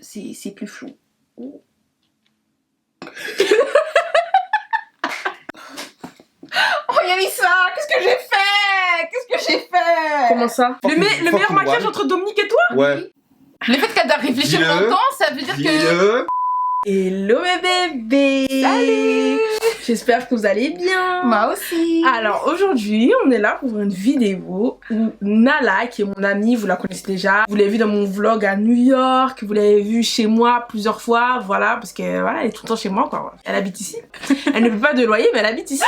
c'est plus flou. Oh. Oh Yalissa, qu'est-ce que j'ai fait? Comment ça? Le meilleur maquillage entre Dominique et toi? Ouais. Le fait qu'elle doit réfléchir longtemps, ça veut dire que... Hello mes bébés! Salut! J'espère que vous allez bien. Moi aussi. Alors aujourd'hui, on est là pour une vidéo où Nala, qui est mon amie, vous la connaissez déjà, vous l'avez vu dans mon vlog à New York, vous l'avez vu chez moi plusieurs fois, voilà, parce que voilà, elle est tout le temps chez moi quoi. Elle habite ici. Elle ne paie pas de loyer, mais elle habite ici.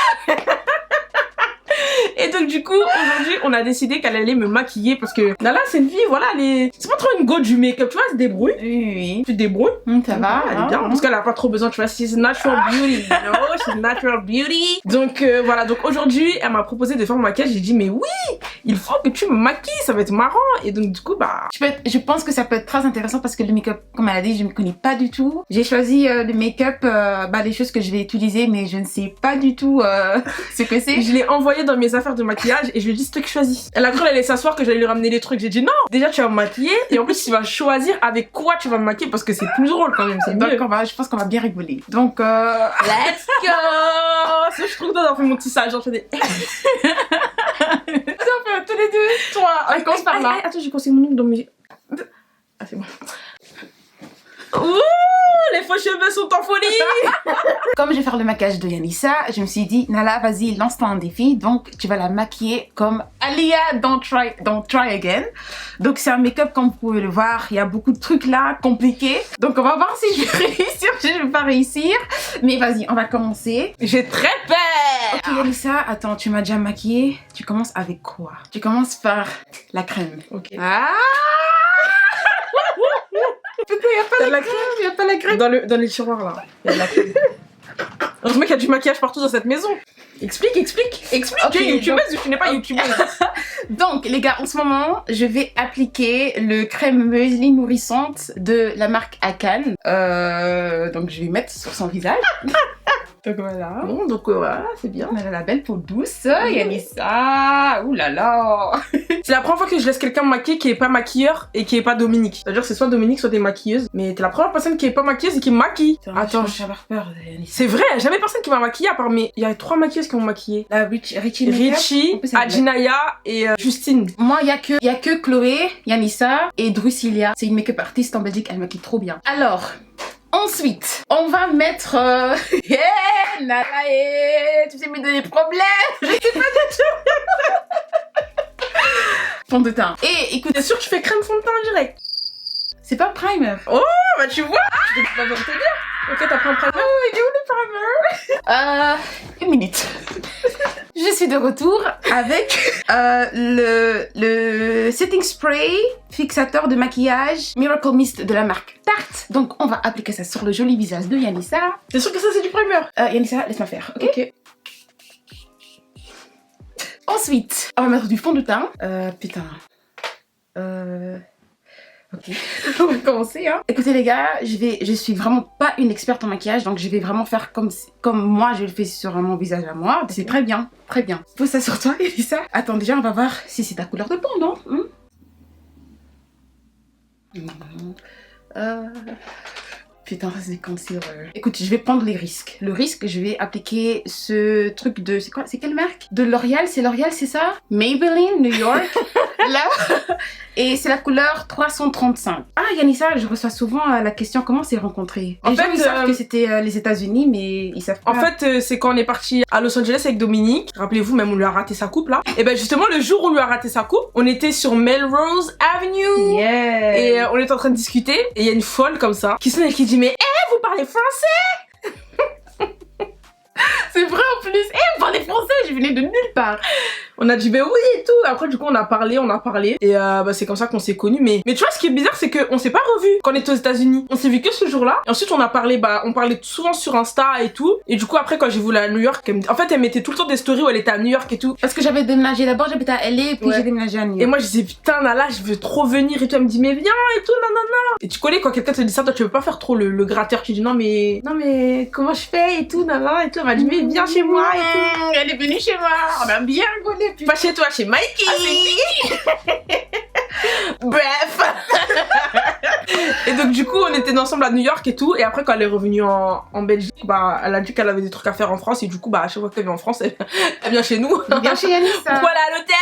Et donc du coup, aujourd'hui, on a décidé qu'elle allait me maquiller parce que Nala, c'est une fille, voilà, c'est pas trop une go du make-up, tu vois, elle se débrouille. Oui. Tu te débrouilles. Ça va, elle est bien. Parce qu'elle a pas trop besoin, tu vois, she's natural beauty, you know, she's natural beauty. Donc voilà, donc aujourd'hui, elle m'a proposé de faire mon maquillage, j'ai dit mais oui, il faut que tu me maquilles, ça va être marrant. Et donc du coup, bah... Je pense que ça peut être très intéressant parce que le make-up, comme elle a dit, je ne me connais pas du tout. J'ai choisi le make-up, des choses que je vais utiliser, mais je ne sais pas du tout ce que c'est. Je l'ai envoyé dans mes affaires de maquillage et je lui ai dit c'est toi qui choisis. Elle a cru qu'elle allait s'asseoir que j'allais lui ramener les trucs. J'ai dit non, déjà tu vas me maquiller et en plus tu vas choisir avec quoi tu vas me maquiller parce que c'est plus drôle quand même, c'est mieux. Donc je pense qu'on va bien rigoler. Donc let's go. Je trouve que t'as fait mon petit sage, j'en fais des... tous les deux. Toi, on commence par là. Attends, j'ai conseillé mon ongle dans mes... Ah c'est bon. Ouh, les faux cheveux sont en folie. Comme je vais faire le maquillage de Yalissa, je me suis dit, Nala, vas-y, lance-toi un défi. Donc, tu vas la maquiller comme Alia dans Try Again. Donc, c'est un make-up, comme vous pouvez le voir. Il y a beaucoup de trucs là, compliqués. Donc, on va voir si je vais réussir ou si je vais pas réussir. Mais vas-y, on va commencer. J'ai très peur. Ok, Yalissa, attends, tu m'as déjà maquillée. Tu commences avec quoi? Tu commences par la crème. Ok. Ah! Putain, y'a pas la crème. Dans les tiroirs là. Il y a de la crème. Heureusement qu'il y a du maquillage partout dans cette maison. Explique. Ok, tu es youtubeuse ou tu n'es pas youtubeuse? Donc, les gars, en ce moment, je vais appliquer le crème muesli nourrissante de la marque Akan. Donc, je vais mettre sur son visage. Donc voilà. Bon, donc voilà, c'est bien. On a la belle peau douce, Yalissa. Ouh là là. C'est la première fois que je laisse quelqu'un me maquiller qui est pas maquilleur et qui est pas Dominique. C'est-à-dire c'est soit Dominique, soit des maquilleuses. Mais t'es la première personne qui est pas maquilleuse et qui me maquille. Attends, j'ai avoir peur, Yalissa. c'est vrai, jamais personne qui m'a maquillée à part mes... Il y a 3 maquilleuses qui m'ont maquillée. La Richie, Adjinaya et Justine. Moi, il y a que Chloé, Yalissa et Drusilia. C'est une make-up artiste en Belgique, elle maquille trop bien. Alors... Ensuite, on va mettre... Nala, tu sais me donner des problèmes. Je sais pas du tout. Fond de teint. Et écoute, T'es sûre que tu fais crème fond de teint en direct? c'est pas primer. Oh, bah tu vois. Je peux pas te dire. Ok, t'as pris un primer. Oh, il est où le primer? Une minute. Je suis de retour avec le setting spray fixateur de maquillage Miracle Mist de la marque Tarte. Donc on va appliquer ça sur le joli visage de Yalissa. T'es sûre que ça c'est du primer? Yalissa, laisse-moi faire, ok? Ensuite, on va mettre du fond de teint. Ok, on va commencer hein. Écoutez les gars, je suis vraiment pas une experte en maquillage, donc je vais vraiment faire comme moi je le fais sur mon visage à moi. C'est très bien, très bien. Pose ça sur toi, Yalissa. Attends, déjà on va voir si c'est ta couleur de peau, non? Putain, ça c'est concealer. Écoute, je vais prendre les risques. Le risque, je vais appliquer ce truc de... C'est quoi? C'est quelle marque? De L'Oréal, c'est ça? Maybelline, New York. Là. Et c'est la couleur 335. Ah, Yalissa, je reçois souvent la question comment c'est rencontré. Les gens, ils savent que c'était les États-Unis, mais ils savent pas. En fait, c'est quand on est parti à Los Angeles avec Dominique. Rappelez-vous, même on lui a raté sa coupe là. Et ben justement, le jour où on lui a raté sa coupe, on était sur Melrose Avenue. Yeah. Et on était en train de discuter. Et il y a une folle comme ça qui sonne et qui dit mais vous parlez français? C'est vrai en plus. Vous parlez français, je venais de nulle part. On a dit ben oui et tout. Après du coup on a parlé. Et c'est comme ça qu'on s'est connus. Mais tu vois ce qui est bizarre c'est qu'on s'est pas revus quand on était aux États-Unis. On s'est vu que ce jour-là. Et ensuite on a parlé, on parlait souvent sur Insta et tout. Et du coup après quand j'ai voulu à New York, en fait elle mettait tout le temps des stories où elle était à New York et tout. Parce que j'avais déménagé d'abord, j'habitais à LA, puis j'ai déménagé à New York. Et moi je disais putain Nala je veux trop venir et tout. Elle me dit mais viens et tout nanana. Et tu connais quand quelqu'un te dit ça, toi tu veux pas faire trop le gratteur. Tu dis non mais comment je fais et tout nanana et tout. Elle m'a dit mais viens chez moi et tout. Elle est venue chez moi, on a bien rigolé Pas chez toi, chez Mikey. Bref. Et donc du coup on était ensemble à New York et tout, et après quand elle est revenue en Belgique, bah elle a dit qu'elle avait des trucs à faire en France, et du coup bah à chaque fois qu'elle vient en France, elle vient chez nous. Elle vient chez Yanis. Pourquoi elle est à l'hôtel?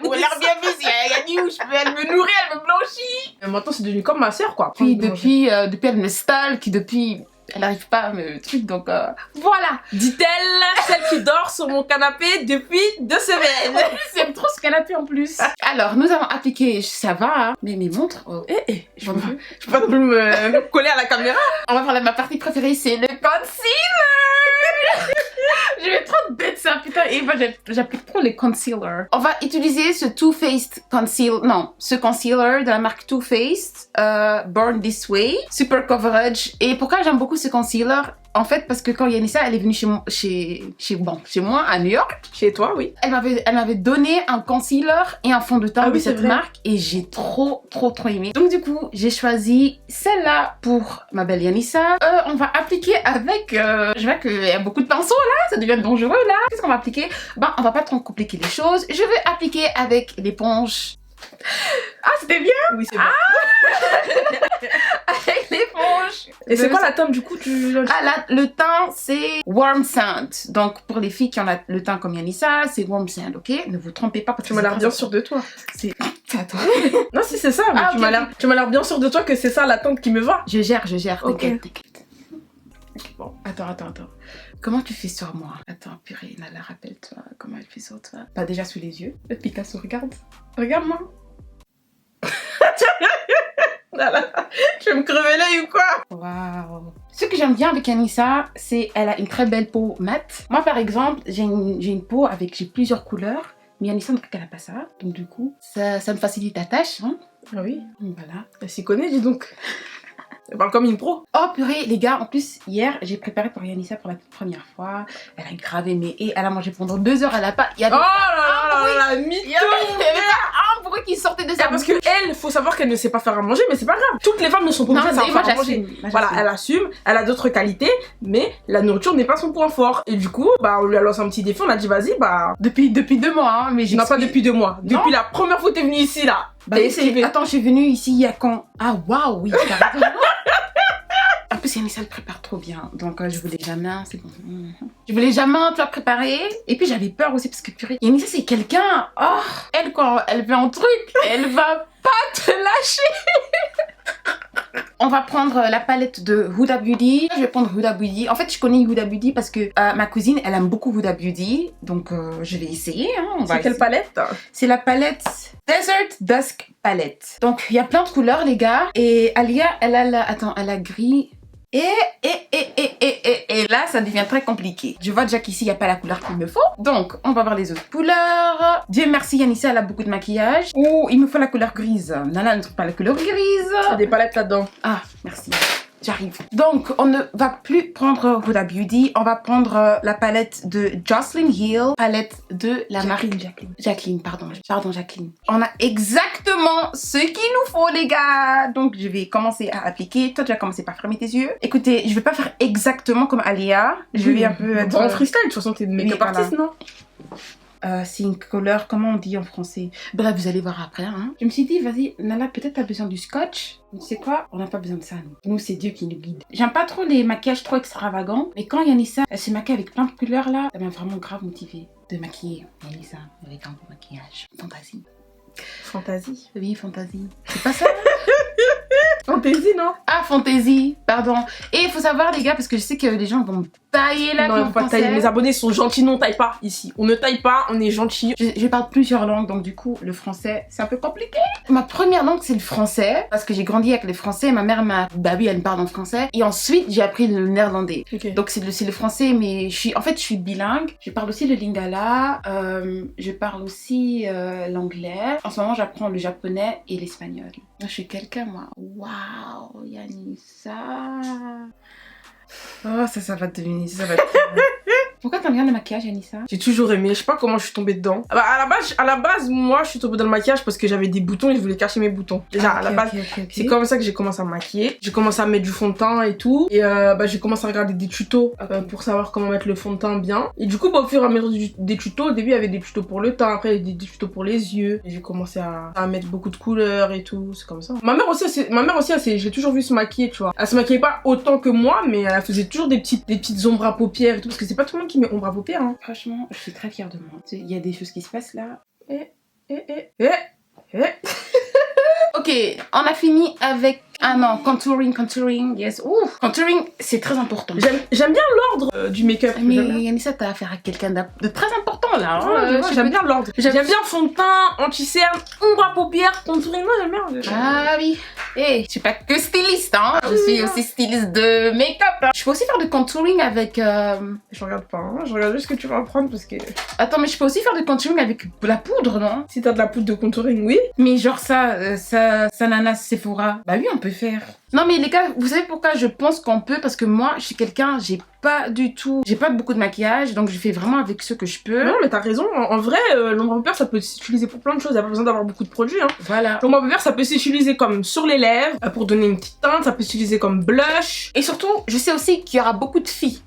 Ou elle revient busy, Yanis, Elle me nourrit, elle me blanchit. Et maintenant c'est devenu comme ma sœur quoi. Puis depuis elle me stalk, depuis elle n'arrive pas à me truc, donc voilà. Dit-elle, celle qui dort sur mon canapé depuis 2 semaines. J'aime trop ce canapé en plus. Alors nous avons appliqué, ça va, hein, mais mes montres. Oh. Je peux pas non plus me coller à la caméra. On va parler de ma partie préférée, c'est le concealer. Je vais trop de bête ça, putain. Et moi j'applique trop les concealers. On va utiliser ce Too Faced concealer, non, ce concealer de la marque Too Faced, Born This Way, Super Coverage. Et pourquoi j'aime beaucoup ce concealer? En fait, parce que quand Yanissa, elle est venue chez moi à New York. Chez toi, oui. Elle m'avait donné un concealer et un fond de teint de cette marque, et j'ai trop aimé. Donc du coup, j'ai choisi celle-là pour ma belle Yanissa. On va appliquer avec, je vois qu'il y a beaucoup de pinceaux là, ça devient dangereux là. Qu'est-ce qu'on va appliquer? Ben, on va pas trop compliquer les choses. Je vais appliquer avec l'éponge. Ah, c'était bien? Oui, c'est bon. Avec l'éponge. Et c'est quoi la teinte du coup Le teint, c'est Warm Sand. Donc, pour les filles qui ont le teint comme Yanissa, c'est Warm Sand, ok? Ne vous trompez pas. Parce tu m'as l'air bien sûre de toi. C'est à toi. Non, si c'est ça, mais tu m'as l'air bien sûre de toi que c'est ça la teinte qui me va. Je gère. Okay. T'inquiète. Bon, attends. Comment tu fais sur moi? Attends, purée, Nala, rappelle-toi comment elle fait sur toi. Pas déjà sous les yeux. Picasso, regarde. Regarde-moi. Nala, tu veux me crever l'œil ou quoi? Waouh. Ce que j'aime bien avec Yanissa, c'est qu'elle a une très belle peau mate. Moi, par exemple, j'ai une peau j'ai plusieurs couleurs. Mais Yanissa, on dirait qu'elle a pas ça. Donc du coup, ça me facilite la tâche. Hein. Ah oui. Voilà. Elle s'y connaît, dis donc. Elle parle comme une pro. Oh purée, les gars, en plus, hier, j'ai préparé pour Yanissa pour la toute première fois. Elle a gravé mes haies, elle a mangé pendant 2 heures, elle a pas... Il y avait mytho. Il y avait pas un bruit qui sortait de sa parce que elle, faut savoir qu'elle ne sait pas faire à manger, mais c'est pas grave. Toutes les femmes ne sont pas obligées de savoir faire à manger. Voilà, elle assume, elle a d'autres qualités, mais la nourriture n'est pas son point fort. Et du coup, bah, on lui a lancé un petit défi, on a dit vas-y, bah... Depuis 2 mois, hein, mais j'ai... Non, pas depuis 2 mois. Depuis la première fois que t'es venue ici, là. Bah, attends, je suis venue ici il y a quand? Ah, waouh, oui, t'as raison. En plus, Yanissa le prépare trop bien, donc je voulais jamais, c'est bon. Je voulais jamais te la préparer, et puis j'avais peur aussi parce que purée, Yanissa c'est quelqu'un, oh, elle quand elle veut un truc, elle va pas te lâcher. On va prendre la palette de Huda Beauty. Je vais prendre Huda Beauty. En fait, je connais Huda Beauty parce que ma cousine, elle aime beaucoup Huda Beauty, donc je vais essayer. Hein, c'est quelle palette? C'est la palette Desert Dusk Palette. Donc il y a plein de couleurs les gars, et Alia, elle a gris. Et là, ça devient très compliqué. Je vois déjà qu'ici, il n'y a pas la couleur qu'il me faut. Donc, on va voir les autres couleurs. Dieu merci, Yanissa, elle a beaucoup de maquillage. Oh, il me faut la couleur grise. Nana ne trouve pas la couleur grise. Il y a des palettes là-dedans. Ah, merci. J'arrive. Donc, on ne va plus prendre Huda Beauty. On va prendre la palette de Jocelyn Hill. Palette de la marque... Jacqueline, pardon, Jacqueline. On a exactement ce qu'il nous faut, les gars. Donc, je vais commencer à appliquer. Toi, tu vas commencer par fermer tes yeux. Écoutez, je vais pas faire exactement comme Alia. Je vais un peu être... En freestyle, de toute façon, t'es make-up artiste, non? C'est une couleur, comment on dit en français? Bref, vous allez voir après. Hein. Je me suis dit, vas-y, Nala, peut-être t'as besoin du scotch. Tu sais quoi? On n'a pas besoin de ça, nous. Nous, c'est Dieu qui nous guide. J'aime pas trop les maquillages trop extravagants. Mais quand Yanissa, elle se maquille avec plein de couleurs là, ça m'a vraiment grave motivée de maquiller Yanissa avec un beau maquillage. Fantasy. Fantasy? Oui, fantasy. C'est pas ça? Fantaisie, non? Ah, fantaisie, pardon. Et il faut savoir, les gars, parce que je sais que les gens vont me tailler là. Non, il faut pas tailler. Mes abonnés sont gentils, non, on taille pas ici. On ne taille pas, on est gentils. Je parle plusieurs langues, donc du coup, le français, c'est un peu compliqué. Ma première langue, c'est le français, parce que j'ai grandi avec le français. Ma mère bah oui, elle me parle en français. Et ensuite, j'ai appris le néerlandais. Okay. Donc c'est le français, mais je suis bilingue. Je parle aussi le lingala. Je parle aussi l'anglais. En ce moment, j'apprends le japonais et l'espagnol. Je suis quelqu'un, moi. Waouh, Yanissa. Oh, ça va devenir, ça va devenir. Pourquoi t'aimes bien le maquillage, Anissa? J'ai toujours aimé, je sais pas comment je suis tombée dedans. Bah, à la base, moi je suis tombée dans le maquillage parce que j'avais des boutons et je voulais cacher mes boutons. Déjà à la base, c'est comme ça que j'ai commencé à me maquiller. J'ai commencé à mettre du fond de teint et tout. Et j'ai commencé à regarder des tutos pour savoir comment mettre le fond de teint bien. Et du coup, au fur et à mesure des tutos, au début il y avait des tutos pour le teint, après il y avait des tutos pour les yeux. Et j'ai commencé à mettre beaucoup de couleurs et tout, c'est comme ça. Ma mère aussi, j'ai toujours vu se maquiller, tu vois. Elle se maquillait pas autant que moi, mais elle faisait toujours des petites ombres à paupières et tout, parce que c'est pas tout le monde qui met ombre à paupières, hein. Franchement, je suis très fière de moi. Il y a des choses qui se passent là. Ok, on a fini avec... Ah non, contouring, yes. Ouh, contouring, c'est très important. J'aime bien l'ordre du make-up. Mais Anissa, t'as affaire à quelqu'un de très important là. Hein, j'aime bien l'ordre. J'aime bien fond de teint, anti-cerne, ombre à paupières, contouring. Moi, j'aime bien. Ah oui. Je suis pas que styliste, hein. Je suis aussi styliste de make-up. Hein. Je peux aussi faire du contouring avec... Je regarde pas, hein. Je regarde juste ce que tu vas prendre parce que... Attends, mais je peux aussi faire du contouring avec de la poudre, non? Si t'as de la poudre de contouring, oui. Mais genre ça Nana Sephora. Bah oui, on peut faire. Non mais les gars, vous savez pourquoi je pense qu'on peut? Parce que moi, je suis quelqu'un, j'ai pas beaucoup de maquillage, donc je fais vraiment avec ce que je peux. Non mais t'as raison, en vrai, l'ombre à paupières ça peut s'utiliser pour plein de choses, y'a pas besoin d'avoir beaucoup de produits, hein. Voilà. L'ombre à paupières ça peut s'utiliser comme sur les lèvres, pour donner une petite teinte, ça peut s'utiliser comme blush. Et surtout, je sais aussi qu'il y aura beaucoup de filles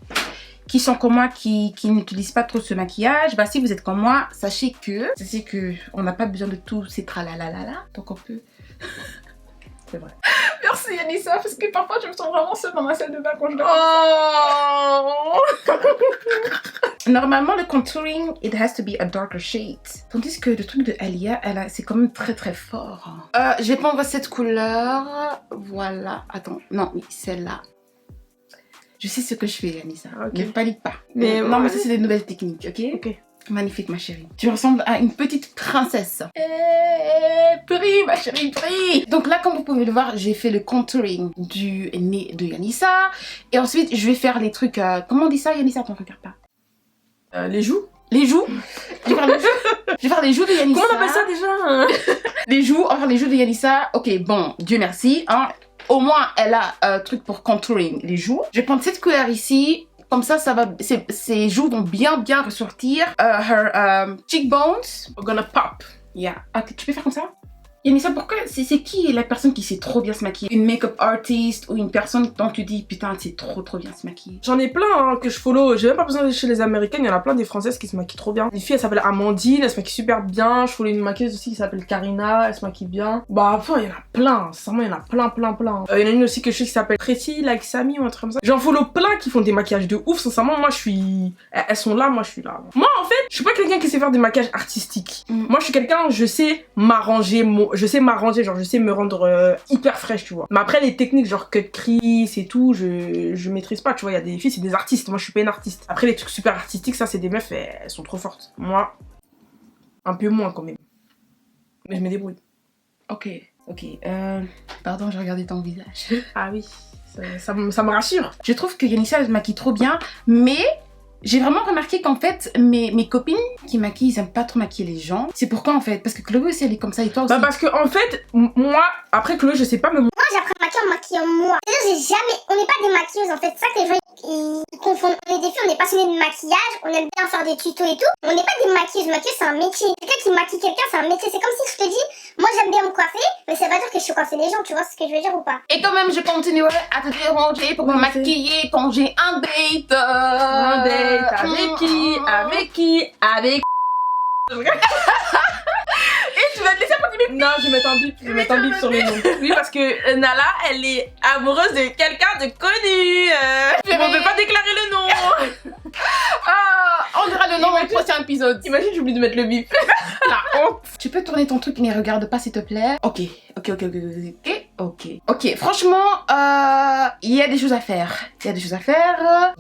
qui sont comme moi, qui n'utilisent pas trop ce maquillage. Bah si vous êtes comme moi, sachez que on n'a pas besoin de tous ces tralalalala, donc on peut... C'est vrai. Merci Anissa, parce que parfois je me sens vraiment seule dans ma salle de bain quand je dors. Oh. Normalement le contouring, it has to be a darker shade. Tandis que le truc de Alia, c'est quand même très très fort. Je vais prendre cette couleur. Voilà. Attends, non, oui, celle-là. Je sais ce que je fais, Anissa. Okay. Ne panique pas. Mais non, mais ça c'est des nouvelles techniques, ok? Ok. Magnifique ma chérie. Tu ressembles à une petite princesse. Prie ma chérie, prie. Donc là comme vous pouvez le voir, j'ai fait le contouring du nez de Yanissa. Et ensuite je vais faire les trucs... comment on dit ça Yanissa? Attends, regarde pas. Les joues. Les joues. Je vais faire les joues de Yanissa. Comment on appelle ça déjà? Les joues, on va faire les joues de Yanissa. Ok, bon, Dieu merci. Hein. Au moins elle a un truc pour contouring les joues. Je vais prendre cette couleur ici. Comme ça va, ses joues vont bien ressortir. Her cheekbones are gonna pop. Yeah. Ok, tu peux faire comme ça? Yanissa, pourquoi c'est qui la personne qui sait trop bien se maquiller? Une make-up artist ou une personne dont tu dis putain c'est trop bien se maquiller? J'en ai plein hein, que je follow. J'ai même pas besoin d'aller chez les américaines. Il y en a plein des françaises qui se maquillent trop bien. Une fille elle s'appelle Amandine, elle se maquille super bien. Je follow une maquilleuse aussi qui s'appelle Karina, elle se maquille bien. Bah enfin il y en a plein. Sincèrement il y en a plein. Il y en a une aussi que je sais qui s'appelle Pretty Like Sammy ou un truc comme ça. J'en follow plein qui font des maquillages de ouf. Sincèrement moi je suis... Elles sont là, moi je suis là. Moi en fait je suis pas quelqu'un qui sait faire des maquillages artistiques. Moi je suis quelqu'un, je sais m'arranger, genre je sais me rendre hyper fraîche, tu vois. Mais après les techniques genre cut crease et tout, je maîtrise pas, tu vois. Il y a des filles, c'est des artistes, moi je suis pas une artiste. Après les trucs super artistiques, ça c'est des meufs, elles sont trop fortes. Moi, un peu moins quand même. Mais je me débrouille. Ok. Pardon, j'ai regardé ton visage. Ah oui, ça me rassure. Je trouve que Yanissa elle se maquille trop bien, mais... J'ai vraiment remarqué qu'en fait, mes copines qui maquillent, ils aiment pas trop maquiller les gens. C'est pourquoi en fait? Parce que Chloé aussi, elle est comme ça et toi aussi. Bah parce que en fait, moi, après Chloé, je sais pas, mais moi j'ai appris à maquiller en maquillant moi. C'est-à-dire, on n'est pas des maquilleuses en fait. C'est ça que les gens ils confondent. On est des filles, on est passionnés de maquillage, on aime bien faire des tutos et tout. On n'est pas des maquilleuses. Maquilleuse, c'est un métier. Quelqu'un qui maquille quelqu'un, c'est un métier. C'est comme si je te dis, moi j'aime bien me coiffer, mais ça veut pas dire que je suis coiffer les gens, tu vois ce que je veux dire ou pas? Et quand même, je continuerai à te déranger pour me maquiller quand j'ai un date. Un date avec qui? Avec Et tu vas te laisser un petit bip? Non, je vais mettre un bip, sur le nom. Oui, parce que Nala, elle est amoureuse de quelqu'un de connu. On peut pas déclarer le nom. On verra le nom dans le prochain épisode. Imagine, j'oublie de mettre le bip. La honte. Tu peux tourner ton truc, mais regarde pas s'il te plaît. Ok. Franchement, il y a des choses à faire.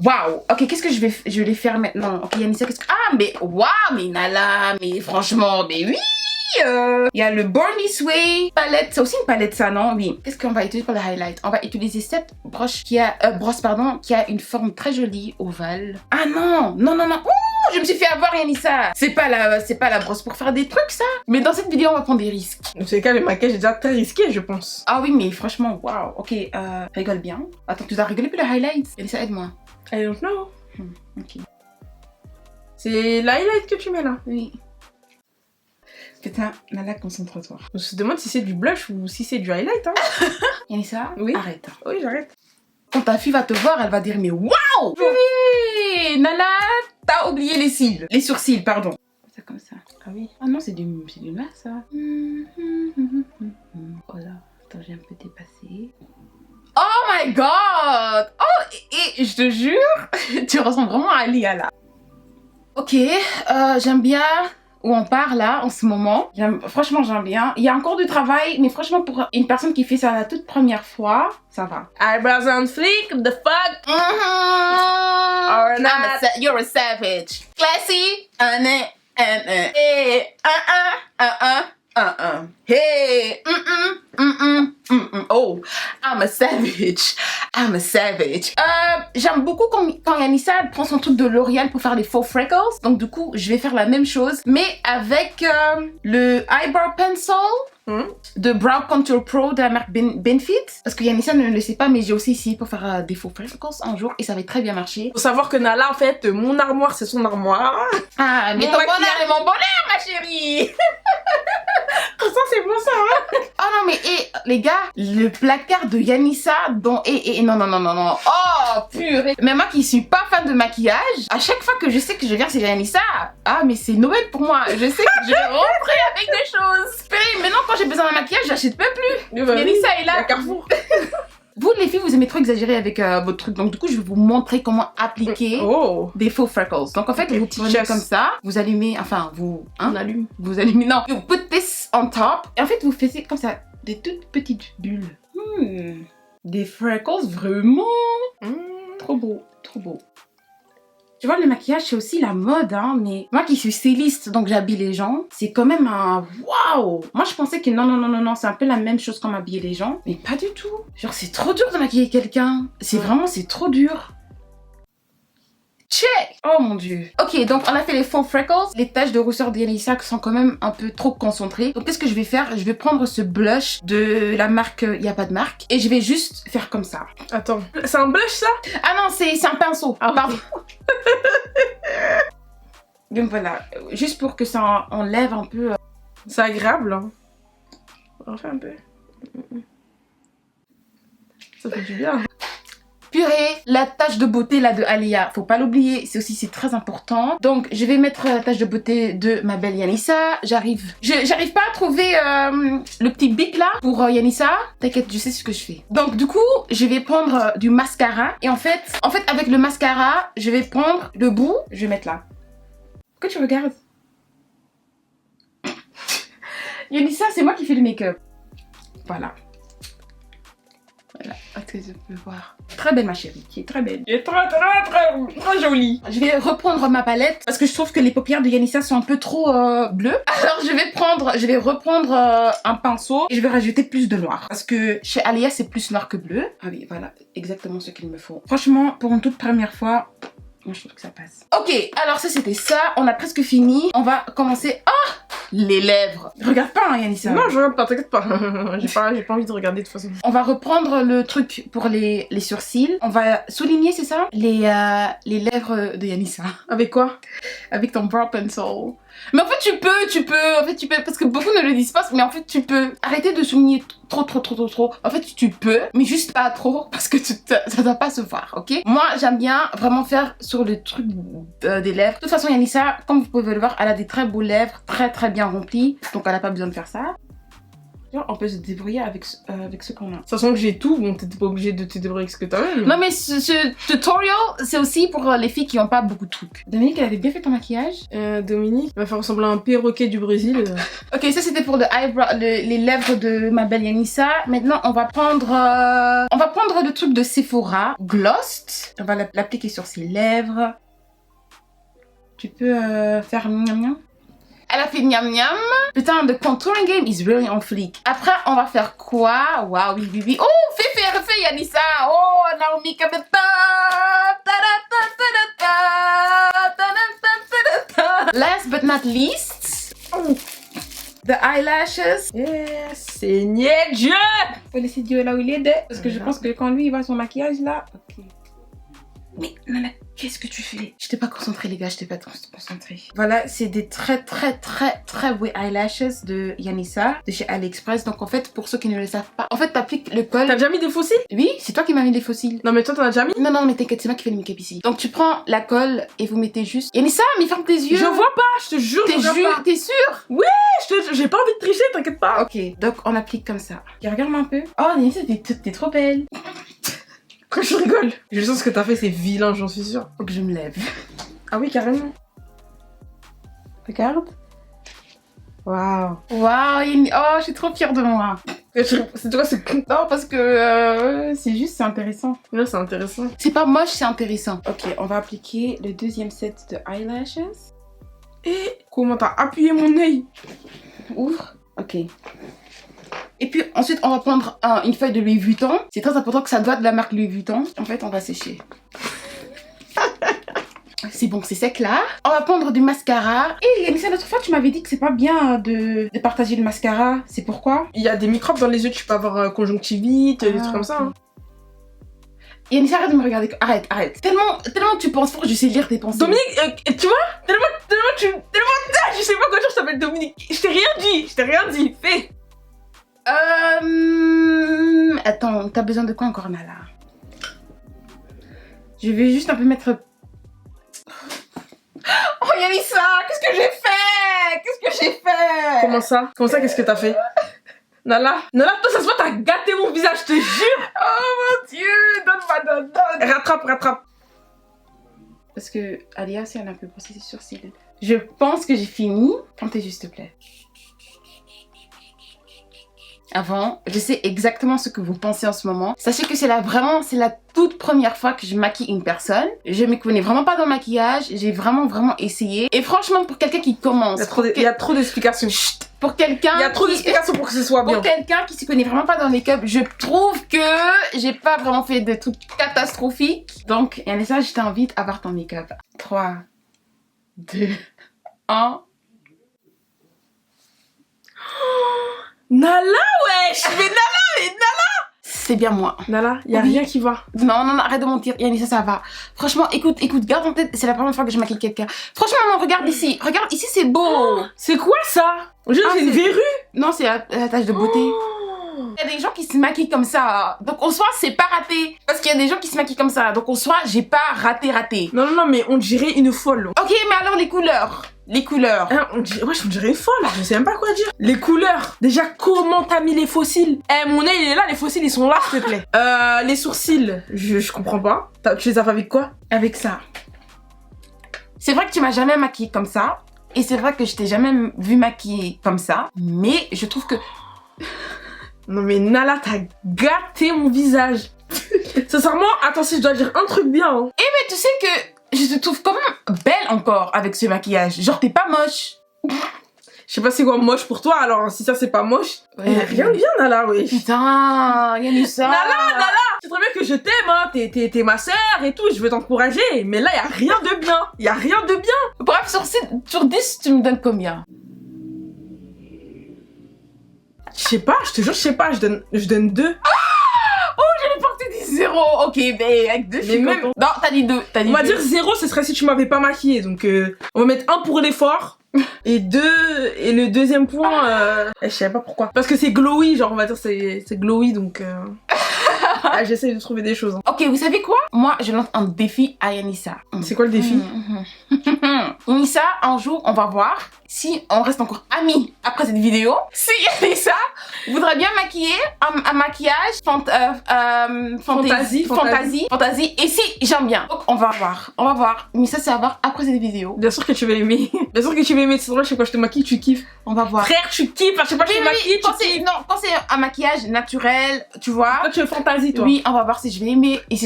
Waouh. Ok, qu'est-ce que je vais les faire maintenant? Ok, Yanissa, qu'est-ce que... Ah, mais waouh, mais Nala, mais franchement, mais oui. Il y a le Born This Way palette, c'est aussi une palette ça, non? Oui. Qu'est-ce qu'on va utiliser pour le highlight? On va utiliser cette brosse qui a une forme très jolie, ovale. Ah non. Ouh, je me suis fait avoir Yanissa. C'est pas la brosse pour faire des trucs ça. Mais dans cette vidéo on va prendre des risques. Dans ces cas le maquillage est déjà très risqué je pense. Ah oui mais franchement waouh. Ok, rigole bien. Attends, tu dois rigoler pour le highlight. Yanissa, aide-moi. I don't know. Ok. C'est l'highlight que tu mets là. Oui. Putain, Nala, concentre-toi. On se demande si c'est du blush ou si c'est du highlight. Hein. Yanissa, Oui. arrête. Oui, j'arrête. Quand ta fille va te voir, elle va dire mais waouh! Purée, Nala, t'as oublié les cils. Les sourcils, pardon. C'est comme ça. Ah oui. Ah non, c'est du noir ça. Oh là, attends, j'ai un peu dépassé. Oh my god! Oh, et je te jure, tu ressembles vraiment à Alia là. Ok, j'aime bien où on part là en ce moment. Franchement, j'aime bien. Il y a encore du travail, mais franchement, pour une personne qui fait ça la toute première fois, ça va. Eyebrows on fleek, the fuck? Or not. You're a savage. Classy, Hey, Hey, Oh, I'm a savage. I'm a savage. J'aime beaucoup quand Yanissa elle prend son truc de L'Oréal pour faire des faux freckles. Donc du coup, je vais faire la même chose, mais avec le eyebrow pencil de Brow Contour Pro de la marque Benefit. Parce que Yanissa ne le sait pas, mais j'ai aussi essayé pour faire des faux freckles un jour et ça avait très bien marché. Faut savoir que Nala, en fait, mon armoire, c'est son armoire. Ah, mais Mon ton maquillage. bonheur est mon bonheur, ma chérie. Ça, c'est bon ça, hein? Oh non, mais les gars, le placard de Yanissa dont... non. Oh, purée. Mais moi qui suis pas fan de maquillage, à chaque fois que je sais que je viens chez Yanissa, ah, mais c'est Noël pour moi. Je sais que je vais rentrer avec des choses. Purée, maintenant quand j'ai besoin d'un maquillage, j'achète même plus. Yanissa est là. À Carrefour. Vous, les filles, vous aimez trop exagérer avec votre truc. Donc, du coup, je vais vous montrer comment appliquer des faux freckles. Donc, en fait, vous prenez comme ça, vous allumez, enfin, On allume. vous allumez, non. You put this on top. Et en fait, vous faites comme ça, des toutes petites bulles. Des freckles, vraiment. Trop beau, trop beau. Tu vois, le maquillage, c'est aussi la mode, hein, mais moi qui suis styliste, donc j'habille les gens, c'est quand même un waouh! Moi, je pensais que non, c'est un peu la même chose comme habiller les gens, mais pas du tout. Genre, c'est trop dur de maquiller quelqu'un. C'est vraiment, c'est trop dur. Check! Oh mon dieu. Ok, donc on a fait les faux freckles. Les taches de rousseur d'Yanissa sont quand même un peu trop concentrées. Donc qu'est-ce que je vais faire? Je vais prendre ce blush de la marque Y a pas de marque et je vais juste faire comme ça. Attends, c'est un blush ça? Ah non, c'est un pinceau. Ah, pardon. Donc voilà, juste pour que ça enlève un peu... C'est agréable, hein. On refait un peu. Ça fait du bien. Purée, la tache de beauté là de Alia, faut pas l'oublier, c'est très important. Donc je vais mettre la tache de beauté de ma belle Yanissa. J'arrive pas à trouver le petit bic là pour Yanissa. T'inquiète, je sais ce que je fais. Donc du coup, je vais prendre du mascara et en fait avec le mascara, je vais prendre le bout, je vais mettre là. Pourquoi tu regardes? Yanissa, c'est moi qui fais le make-up. Voilà. Voilà, est-ce que je peux voir? Très belle ma chérie, qui est très belle. Elle est très jolie. Je vais reprendre ma palette parce que je trouve que les paupières de Yanissa sont un peu trop bleues. Alors je vais reprendre un pinceau et je vais rajouter plus de noir. Parce que chez Alia c'est plus noir que bleu. Ah oui, voilà, exactement ce qu'il me faut. Franchement, pour une toute première fois, moi je trouve que ça passe. Ok, alors ça c'était ça, on a presque fini. On va commencer... Oh, les lèvres. Regarde pas hein, Yanissa. Non, je regarde pas, t'inquiète pas. J'ai pas envie de regarder de toute façon. On va reprendre le truc pour les sourcils. On va souligner, c'est ça? Les lèvres de Yanissa. Avec quoi? Avec ton brow pencil. Mais en fait tu peux, parce que beaucoup ne le disent pas, mais en fait tu peux. Arrêter de souligner trop. En fait tu peux, mais juste pas trop, parce que ça doit pas se voir, ok? Moi j'aime bien vraiment faire sur le truc des lèvres. De toute façon Yanissa, comme vous pouvez le voir, elle a des très beaux lèvres, très bien remplies, donc elle a pas besoin de faire ça. On peut se débrouiller avec ce qu'on a. Sachant que j'ai tout, bon t'étais pas obligé de te débrouiller avec ce que t'as. Non mais ce tutorial, c'est aussi pour les filles qui ont pas beaucoup de trucs. Dominique, elle avait bien fait ton maquillage. Dominique va faire ressembler à un perroquet du Brésil. Ok, ça c'était pour les lèvres de ma belle Yanissa. Maintenant, on va prendre le truc de Sephora, Glossed. On va l'appliquer sur ses lèvres. Tu peux faire miam miam. Elle a fait miam miam. Putain, the contouring game is really on fleek. Après, on va faire quoi? Waouh, oui. Oh, fais Yanissa. Oh, Naomi Kameta. Last but not least, the eyelashes. Yes, Seigneur Dieu. Faut laisser Dieu là où il est, parce que je pense que quand lui il voit son maquillage là. Ok. Mais Nana, Qu'est-ce que tu fais? Je t'ai pas concentré, les gars, je t'ai pas concentré. Voilà, c'est des très beaux eyelashes de Yanissa, de chez AliExpress. Donc en fait, pour ceux qui ne le savent pas, en fait, t'appliques le col. T'as déjà mis des fossiles? Oui, c'est toi qui m'as mis les fossiles. Non mais toi t'en as déjà mis? Non, mais t'inquiète, c'est moi qui fais le make-up ici. Donc tu prends la colle et vous mettez juste... Yanissa, mais ferme tes yeux. Je vois pas, je te jure, je vois pas. T'es sûre? J'ai pas envie de tricher, t'inquiète pas. Ok, donc on applique comme ça. Et regarde-moi un peu. Oh, Yanissa, t'es trop belle. Pourquoi je rigole? Je sens ce que t'as fait, c'est vilain, j'en suis sûre. Faut que je me lève. Ah oui, carrément. Regarde. Waouh. Waouh, oh, je suis trop fière de moi. C'est toi, c'est... Non, parce que c'est intéressant. Là, c'est intéressant. C'est pas moche, c'est intéressant. Ok, on va appliquer le deuxième set de eyelashes. Et comment t'as appuyé mon œil? Ouvre. Ok. Et puis ensuite, on va prendre une feuille de Louis Vuitton. C'est très important que ça doit de la marque Louis Vuitton. En fait, on va sécher. C'est bon, c'est sec là. On va prendre du mascara. Et Yanissa, l'autre fois, tu m'avais dit que c'est pas bien de partager le mascara. C'est pourquoi? Il y a des microbes dans les yeux, tu peux avoir conjonctivite, des trucs comme ça. Hein. Yanissa, arrête de me regarder. Arrête. Tellement tu penses fort que je sais lire tes pensées. Dominique, tu vois? Tellement, je sais pas quoi dire, je t'appelle Dominique. Je t'ai rien dit. Fais. Attends, t'as besoin de quoi encore, Nala? Je vais juste un peu mettre... Oh Yanissa, qu'est-ce que j'ai fait? Comment ça, qu'est-ce que t'as fait? Nala, toi ça se voit, t'as gâté mon visage, je te jure. Oh mon Dieu, donne. Rattrape. Parce que Alia, si elle a un peu brossé ses sourcils. Je pense que j'ai fini. Plantez juste, s'il te plaît. Avant, je sais exactement ce que vous pensez en ce moment. Sachez que c'est la toute première fois que je maquille une personne. Je me connais vraiment pas dans le maquillage. J'ai vraiment essayé. Et franchement, pour quelqu'un qui commence... Il y a trop d'explications. Pour quelqu'un... Il y a trop d'explications pour que ce soit bien. Pour quelqu'un qui se connaît vraiment pas dans le make-up, je trouve que j'ai pas vraiment fait de trucs catastrophiques. Donc, Yanissa, je t'invite à voir ton make-up. 3, 2, 1... Nala, wesh! Mais Nala! C'est bien moi. Nala, y a rien qui va. Non, arrête de mentir. Yanissa, ça va. Franchement, écoute, garde en tête, c'est la première fois que je maquille quelqu'un. Franchement, non, regarde ici. Regarde, ici, c'est beau. C'est quoi ça? C'est une verrue? Non, c'est la tache de beauté. Il y a des gens qui se maquillent comme ça. Donc, en soi, c'est pas raté. Parce qu'il y a des gens qui se maquillent comme ça. Donc, en soi, j'ai pas raté. Non, mais on dirait une folle. Ok, mais alors, les couleurs. Hein, on dirait une folle, je sais même pas quoi dire. Les couleurs. Déjà, comment t'as mis les fossiles? Mon œil il est là, les fossiles ils sont là, s'il te plaît. Les sourcils, je comprends pas. Tu les as fait avec quoi? Avec ça. C'est vrai que tu m'as jamais maquillée comme ça. Et c'est vrai que je t'ai jamais vu maquiller comme ça. Mais je trouve que... Non mais Nala, t'as gâté mon visage. Sincèrement, attends, si je dois dire un truc bien. Hein. Eh mais tu sais que je te trouve quand même belle encore avec ce maquillage. Genre t'es pas moche. Je sais pas c'est quoi moche pour toi, alors si ça c'est pas moche. Ouais, rien de bien Nala, oui. Putain, Yanissa. Nala, c'est très bien que je t'aime, hein. T'es ma sœur et tout, je veux t'encourager. Mais là, y a rien de bien. Bref, sur 10, tu me donnes combien? Je sais pas, je te jure, je sais pas, je donne 2. Oh, j'avais pas que tu dis 0. Ok, mais avec 2, je suis même... contente. Non, t'as dit 2. On va dire 0, ce serait si tu m'avais pas maquillée. Donc, on va mettre 1 pour l'effort. Et 2, et le deuxième point, je sais pas pourquoi. Parce que c'est glowy, genre, on va dire, c'est glowy, donc... j'essaie de trouver des choses. Hein. Ok, vous savez quoi? Moi, je lance un défi à Yanissa. C'est quoi le défi? Yanissa, un jour, on va voir si on reste encore amis après cette vidéo. Si Yanissa voudrait bien maquiller un maquillage fantasy. Et si j'aime bien. Donc, on va voir. Mais ça, c'est à voir après cette vidéo. Bien sûr que tu vas aimer. C'est vrai, je sais pas, je te maquille, tu kiffes. On va voir. Frère, tu kiffes. Je sais pas, je te maquille, tu kiffes. Non, quand c'est un maquillage naturel, tu vois. Toi, tu es fantasy, toi. Oui, on va voir si je vais aimer. Et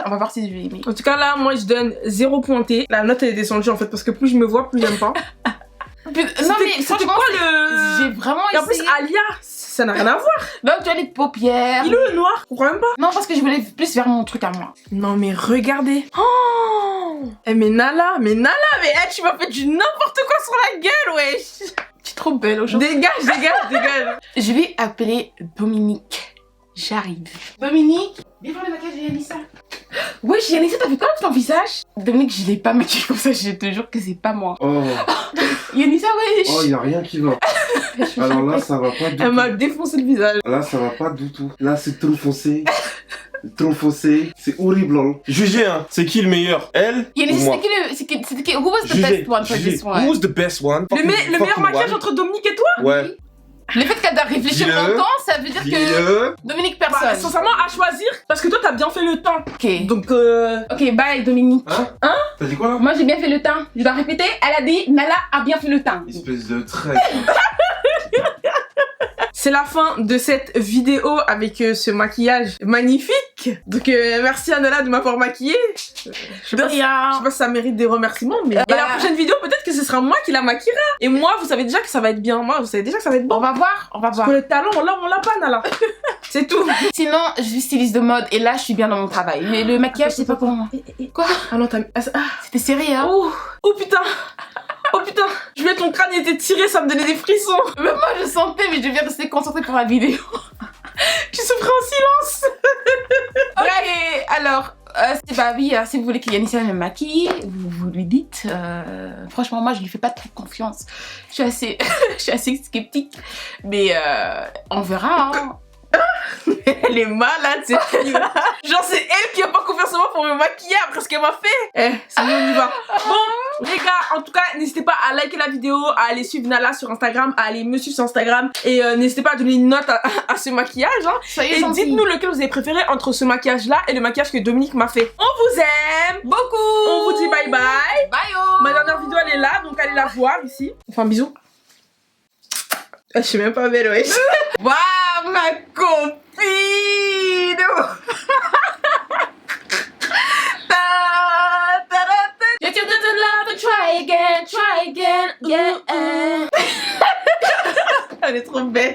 on va voir si je vais aimer. En tout cas, là, moi, je donne 0 pointé. La note, elle est descendue, en fait, parce que plus je me vois, plus j'aime pas. Non, mais franchement, quoi le... J'ai vraiment essayé. Et en plus, Alia, ça n'a rien à voir. Donc, tu as les paupières. Il est noir, je comprends même pas. Non, parce que je voulais plus faire mon truc à moi. Non, mais regardez. Oh, mais Nala, tu m'as fait du n'importe quoi sur la gueule, wesh. Tu es trop belle aujourd'hui. Dégage. Je vais appeler Dominique. J'arrive. Dominique, viens voir le maquillage de Yanissa. Ouais, Yanissa, t'as vu quoi avec ton visage? Dominique, je l'ai pas maquillé comme ça, je te jure que c'est pas moi. Oh, Yanissa, wesh. oh, y a rien qui va. Alors là, ça va pas du Elle tout. m'a défoncé le visage. Là, ça va pas du tout. Là, c'est trop foncé. Trop foncé. C'est horrible. Hein. Jugez, hein. C'est qui le meilleur? Elle ou Yanissa, moi? c'était qui, who was the Jugez, best one for jugez. this one? Who's the best one? Le meilleur maquillage entre Dominique et toi? Ouais. Le fait qu'elle doit réfléchir Dis-le. longtemps, ça veut dire que Dis-le. Dominique, Bah, personne. sincèrement, à choisir, parce que toi, t'as bien fait le temps. Ok. Donc, Ok, bye Dominique. Hein? T'as dit quoi là? Moi j'ai bien fait le temps. Je dois répéter, elle a dit Nala a bien fait le temps. Espèce de traître. c'est la fin de cette vidéo avec ce maquillage magnifique. Donc, merci Anala de m'avoir maquillée. Je sais De pas rien. si ça mérite des remerciements, mais... Et la prochaine vidéo, peut-être que ce sera moi qui la maquillera. Et moi, vous savez déjà que ça va être bien. Moi, vous savez déjà que ça va être bon. On va voir, on va Parce voir. que le talent, on l'a pas, Nala. C'est tout. Sinon, je suis styliste de mode et là je suis bien dans mon travail. Mais le maquillage c'est pas pour moi. Quoi? Ah non, t'as... Ah, C'était sérieux hein? oh putain. Oh putain. Je voulais que ton crâne était tiré, ça me donnait des frissons. Même moi je sentais, mais je viens rester concentrée pour la vidéo. Tu souffrais en silence. Ok, alors, c'est bah oui, si vous voulez que Yanissa me maquille, vous lui dites. Franchement, moi je lui fais pas trop confiance. Je suis assez, je suis assez sceptique. Mais on verra. Hein. Elle est malade, cette fille. Genre, c'est elle qui a pas confiance en moi pour me maquiller après ce qu'elle m'a fait. Eh, c'est bon, on y va. Bon, les gars, en tout cas, n'hésitez pas à liker la vidéo, à aller suivre Nala sur Instagram, à aller me suivre sur Instagram. Et n'hésitez pas à donner une note à ce maquillage. Hein. Soyez Et gentils. dites-nous lequel vous avez préféré entre ce maquillage-là et le maquillage que Dominique m'a fait. On vous aime beaucoup. On vous dit bye bye. Bye oh. Ma dernière vidéo, elle est là, donc allez la voir ici. Enfin, bisous. Je suis même pas belle, wesh. Waouh, ma copine.